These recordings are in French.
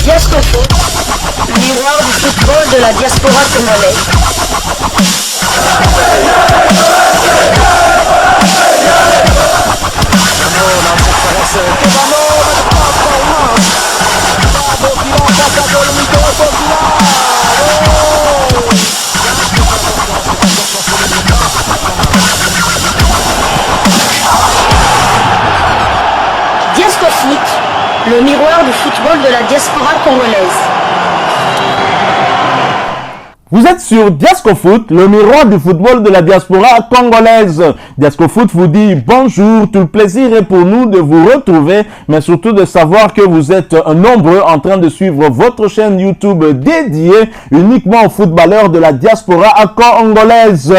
Diascofoot, le miroir du football de la diaspora congolaise. Diascofoot, le miroir du football de la diaspora congolaise. Vous êtes sur Diascofoot, le miroir du football de la diaspora congolaise. Diascofoot vous dit bonjour, tout le plaisir est pour nous de vous retrouver, mais surtout de savoir que vous êtes nombreux en train de suivre votre chaîne YouTube dédiée uniquement aux footballeurs de la diaspora congolaise.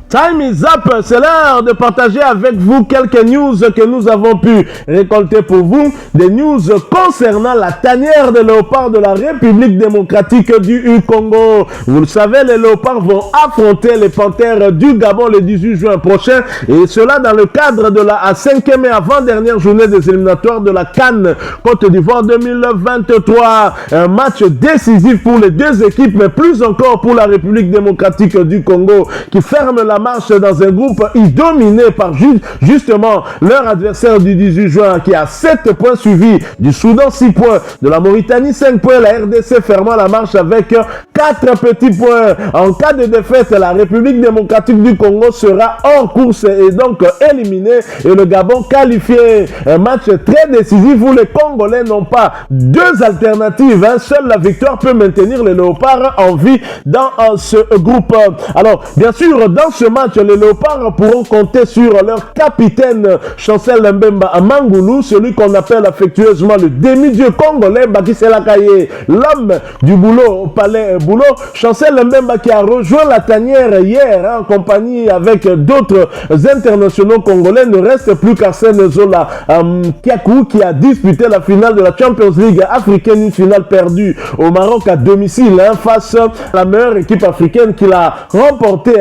Time is up, c'est l'heure de partager avec vous quelques news que nous avons pu récolter pour vous. Des news concernant la tanière des léopards de la République démocratique du Congo. Vous le savez, les léopards vont affronter les panthères du Gabon le 18 juin prochain. Et cela dans le cadre de la 5e et avant-dernière journée des éliminatoires de la CAN Côte d'Ivoire 2023. Un match décisif pour les deux équipes, mais plus encore pour la République démocratique du Congo qui ferme la marche dans un groupe dominé par justement leur adversaire du 18 juin qui a 7 points suivis du Soudan 6 points, de la Mauritanie 5 points, la RDC fermant la marche avec 4 petits points. En cas de défaite, la République démocratique du Congo sera hors course et donc éliminée et le Gabon qualifié. Un match très décisif où les Congolais n'ont pas deux alternatives. Seule la victoire peut maintenir les léopards en vie dans ce groupe. Alors, bien sûr, dans ce match, les léopards pourront compter sur leur capitaine Chancel Mbemba Mangoulou, celui qu'on appelle affectueusement le demi-dieu congolais, Bakissé Lakaye, l'homme du boulot au palais boulot. Chancel Mbemba qui a rejoint la tanière hier en compagnie avec d'autres internationaux congolais. Ne reste plus qu'Arsène Zola Kiakou qui a disputé la finale de la Champions League africaine, une finale perdue au Maroc à domicile face à la meilleure équipe africaine qu'il a remportée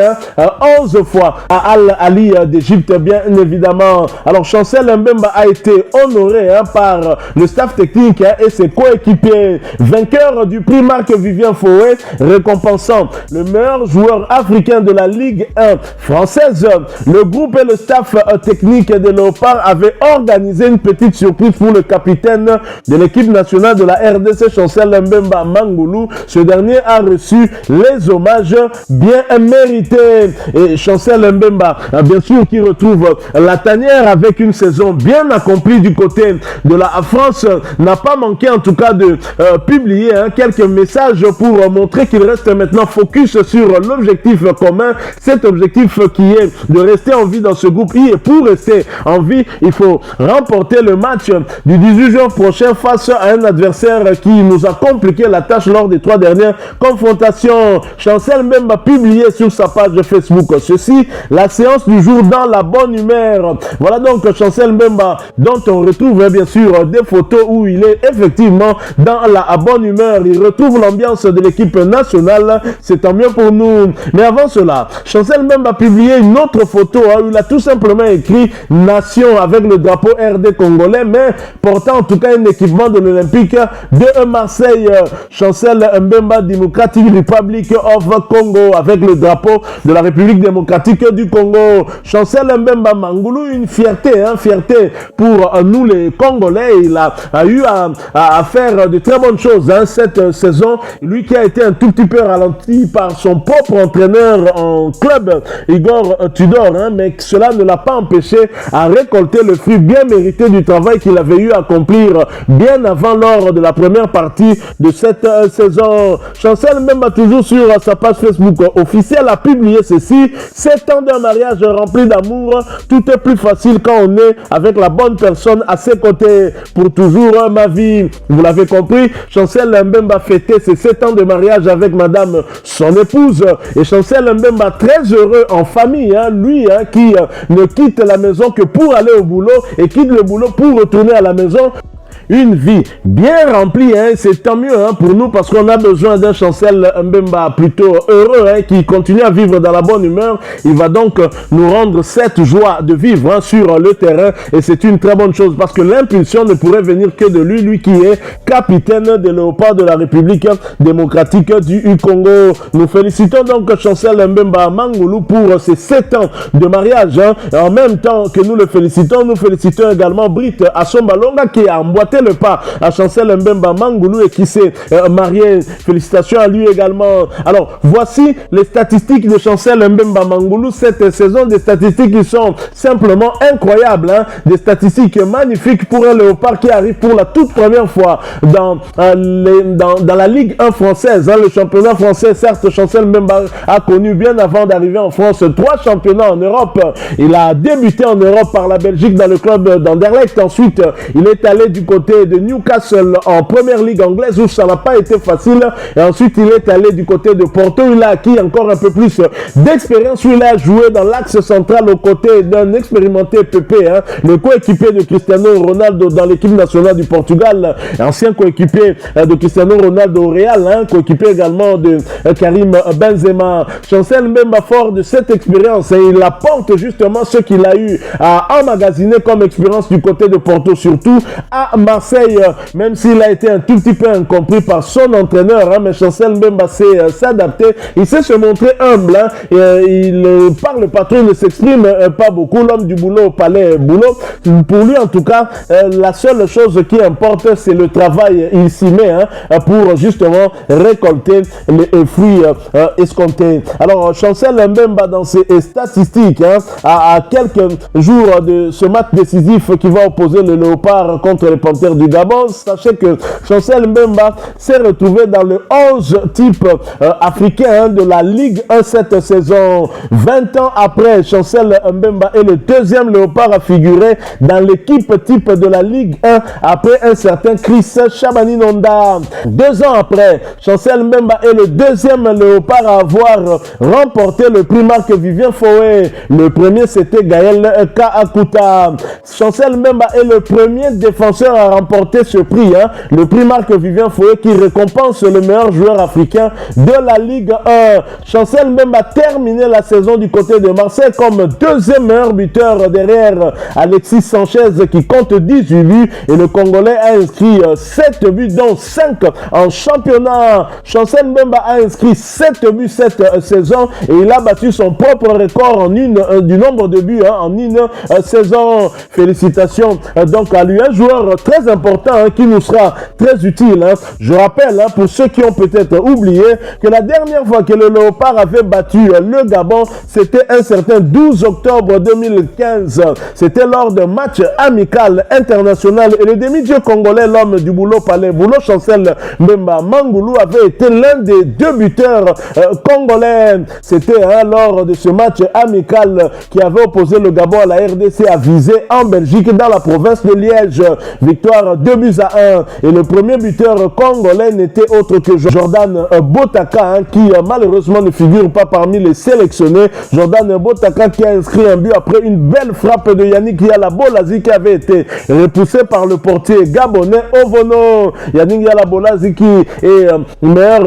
11 fois à Al-Ali d'Égypte, bien évidemment. Alors, Chancel Mbemba a été honoré par le staff technique et ses coéquipiers. Vainqueur du prix Marc-Vivien Fouet, récompensant le meilleur joueur africain de la Ligue 1 française. Le groupe et le staff technique des Léopards avaient organisé une petite surprise pour le capitaine de l'équipe nationale de la RDC, Chancel Mbemba Mangoulou. Ce dernier a reçu les hommages bien mérités. Et Chancel Mbemba, bien sûr, qui retrouve la tanière avec une saison bien accomplie du côté de la France, n'a pas manqué en tout cas de publier quelques messages pour montrer qu'il reste maintenant focus sur l'objectif commun. Cet objectif qui est de rester en vie dans ce groupe. Et pour rester en vie, il faut remporter le match du 18 juin prochain face à un adversaire qui nous a compliqué la tâche lors des 3 dernières confrontations. Chancel Mbemba publié sur sa page Facebook ceci, la séance du jour dans la bonne humeur. Voilà donc Chancel Mbemba dont on retrouve bien sûr des photos où il est effectivement dans la bonne humeur. Il retrouve l'ambiance de l'équipe nationale. C'est tant mieux pour nous. Mais avant cela, Chancel Mbemba a publié une autre photo où il a tout simplement écrit Nation avec le drapeau RD congolais, mais portant en tout cas un équipement de l'Olympique de Marseille. Chancel Mbemba Democratic Republic of Congo avec le drapeau de la République démocratique du Congo. Chancel Mbemba Mangoulou, une fierté, fierté pour nous les Congolais. Il a eu à faire de très bonnes choses cette saison. Lui qui a été un tout petit peu ralenti par son propre entraîneur en club, Igor Tudor, mais cela ne l'a pas empêché à récolter le fruit bien mérité du travail qu'il avait eu à accomplir bien avant lors de la première partie de cette saison. Chancel Mbemba, toujours sur sa page Facebook officielle, a publié ceci: 7 ans d'un mariage rempli d'amour, tout est plus facile quand on est avec la bonne personne à ses côtés. Pour toujours ma vie. Vous l'avez compris, Chancel Mbemba fêtait ses 7 ans de mariage avec madame son épouse. Et Chancel Mbemba très heureux en famille, lui qui ne quitte la maison que pour aller au boulot et quitte le boulot pour retourner à la maison. une vie bien remplie, hein, c'est tant mieux hein, pour nous parce qu'on a besoin d'un Chancel Mbemba plutôt heureux hein, qui continue à vivre dans la bonne humeur. Il va donc nous rendre cette joie de vivre hein, sur le terrain et c'est une très bonne chose parce que l'impulsion ne pourrait venir que de lui qui est capitaine des Léopards de la République démocratique du Congo. Nous félicitons donc Chancel Mbemba Mangulu pour ses 7 ans de mariage hein. Et en même temps que nous le félicitons, nous félicitons également Britt Assombalonga qui a emboîté le pas à Chancel Mbemba Mangulu et qui s'est marié. Félicitations à lui également. Alors, voici les statistiques de Chancel Mbemba Mangulu cette saison, des statistiques qui sont simplement incroyables, hein? Des statistiques magnifiques pour un léopard qui arrive pour la toute première fois dans la Ligue 1 française, hein? Le championnat français. Certes, Chancel Mbemba a connu bien avant d'arriver en France 3 championnats en Europe. Il a débuté en Europe par la Belgique dans le club d'Anderlecht. Ensuite, il est allé du côté de Newcastle en première ligue anglaise où ça n'a pas été facile. Et ensuite, il est allé du côté de Porto. Il a acquis encore un peu plus d'expérience. Il a joué dans l'axe central aux côtés d'un expérimenté Pepe, hein, le coéquipier de Cristiano Ronaldo dans l'équipe nationale du Portugal, ancien coéquipier de Cristiano Ronaldo au Real, hein, coéquipier également de Karim Benzema. Chancel Mbemba, fort de cette expérience, et il apporte justement ce qu'il a eu à emmagasiner comme expérience du côté de Porto, surtout à Marseille, même s'il a été un tout petit peu incompris par son entraîneur, hein, mais Chancel Mbemba sait s'adapter, il sait se montrer humble, hein, il parle pas trop, il ne s'exprime pas beaucoup, l'homme du boulot au palais boulot. Pour lui en tout cas, la seule chose qui importe c'est le travail, il s'y met hein, pour justement récolter les fruits escomptés. Alors Chancel Mbemba dans ses statistiques hein, à quelques jours de ce match décisif qui va opposer le Léopard contre les Panthères du Gabon, sachez que Chancel Mbemba s'est retrouvé dans le 11 type africain hein, de la Ligue 1 cette saison. 20 ans après, Chancel Mbemba est le deuxième Léopard à figurer dans l'équipe type de la Ligue 1 après un certain Chris Chabani Nonda. 2 ans après, Chancel Mbemba est le deuxième Léopard à avoir remporté le prix Marc-Vivien Foé. Le premier c'était Gaël Kaakuta. Chancel Mbemba est le premier défenseur à remporter ce prix, hein, le prix Marc-Vivien Foé qui récompense le meilleur joueur africain de la Ligue 1. Chancel Mbemba a terminé la saison du côté de Marseille comme deuxième meilleur buteur derrière Alexis Sanchez qui compte 18 buts et le Congolais a inscrit 7 buts dont 5 en championnat. Chancel Mbemba a inscrit 7 buts cette saison et il a battu son propre record du nombre de buts hein, en une saison. Félicitations donc à lui, un joueur très important hein, qui nous sera très utile. Hein. Je rappelle hein, pour ceux qui ont peut-être oublié que la dernière fois que le Léopard avait battu le Gabon, c'était un certain 12 octobre 2015. C'était lors d'un match amical international et le demi-dieu congolais, l'homme du boulot palais boulot, Chancel Mbemba Mangulu, avait été l'un des 2 buteurs congolais. C'était hein, lors de ce match amical qui avait opposé le Gabon à la RDC à Visé en Belgique dans la province de Liège. Victoire 2-1 et le premier buteur congolais n'était autre que Jordan Botaka hein, qui malheureusement ne figure pas parmi les sélectionnés. Jordan Botaka qui a inscrit un but après une belle frappe de Yannick Yala-Bolazi qui avait été repoussé par le portier gabonais Ovono. Yannick Yala-Bolazi qui est meilleur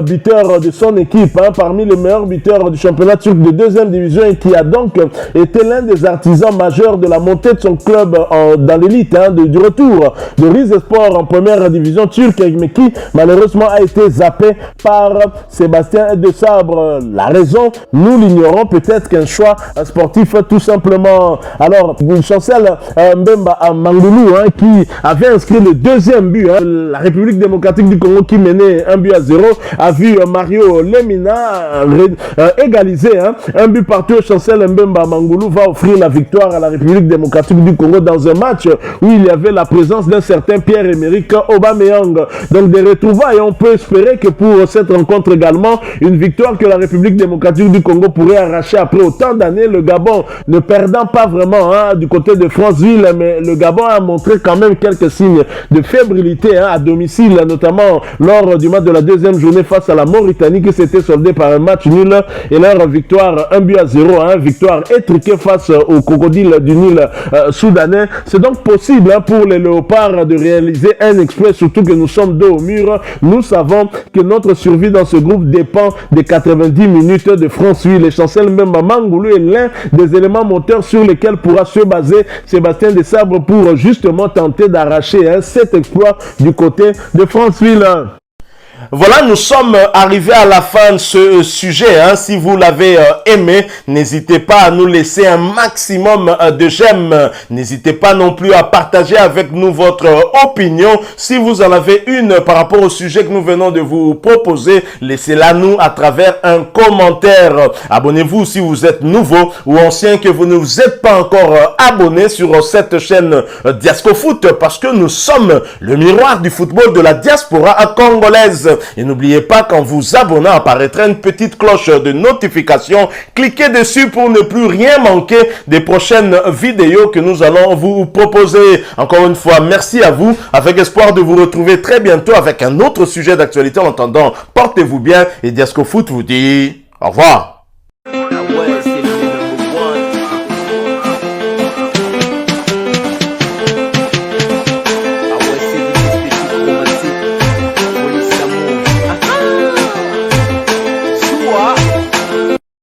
buteur de son équipe, hein, parmi les meilleurs buteurs du championnat turc de 2e division et qui a donc été l'un des artisans majeurs de la montée de son club dans l'élite, hein, du retour de Rizespor en première division turque, mais qui malheureusement a été zappé par Sébastien de Sabre. La raison, nous l'ignorons, peut-être qu'un choix sportif tout simplement. Alors, Chancel Mbemba Mangulu hein, qui avait inscrit le 2e but, hein, la République démocratique du Congo qui menait 1-0, a vu Mario Lemina égaliser hein, un but partout. Chancel Mbemba Mangulu va offrir la victoire à la République démocratique du Congo dans un match où il y avait la présence d'un certain Pierre-Emerick Aubameyang. Donc des retrouvailles, on peut espérer que pour cette rencontre également, une victoire que la République démocratique du Congo pourrait arracher après autant d'années, le Gabon ne perdant pas vraiment hein, du côté de Franceville, mais le Gabon a montré quand même quelques signes de fébrilité hein, à domicile, notamment lors du match de la 2e journée face à la Mauritanie qui s'était soldé par un match nul et leur victoire 1-0, hein, victoire étriquée face au crocodile du Nil soudanais. C'est donc possible hein, pour les Léopards Léopards de réaliser un exploit, surtout que nous sommes dos au mur. Nous savons que notre survie dans ce groupe dépend des 90 minutes de France-Huile. Et Chancel Mbemba Mangulu est l'un des éléments moteurs sur lesquels pourra se baser Sébastien Desabre pour justement tenter d'arracher cet exploit du côté de France-Huile. Voilà, nous sommes arrivés à la fin de ce sujet. Si vous l'avez aimé, n'hésitez pas à nous laisser un maximum de j'aime. N'hésitez pas non plus à partager avec nous votre opinion. Si vous en avez une par rapport au sujet que nous venons de vous proposer, laissez-la nous à travers un commentaire. Abonnez-vous si vous êtes nouveau ou ancien, que vous ne vous êtes pas encore abonné sur cette chaîne Diascofoot, parce que nous sommes le miroir du football de la diaspora congolaise. Et n'oubliez pas qu'en vous abonnant apparaîtra une petite cloche de notification. Cliquez dessus pour ne plus rien manquer des prochaines vidéos que nous allons vous proposer. Encore une fois, merci à vous, avec espoir de vous retrouver très bientôt avec un autre sujet d'actualité. En attendant, portez-vous bien et Diascofoot vous dit au revoir.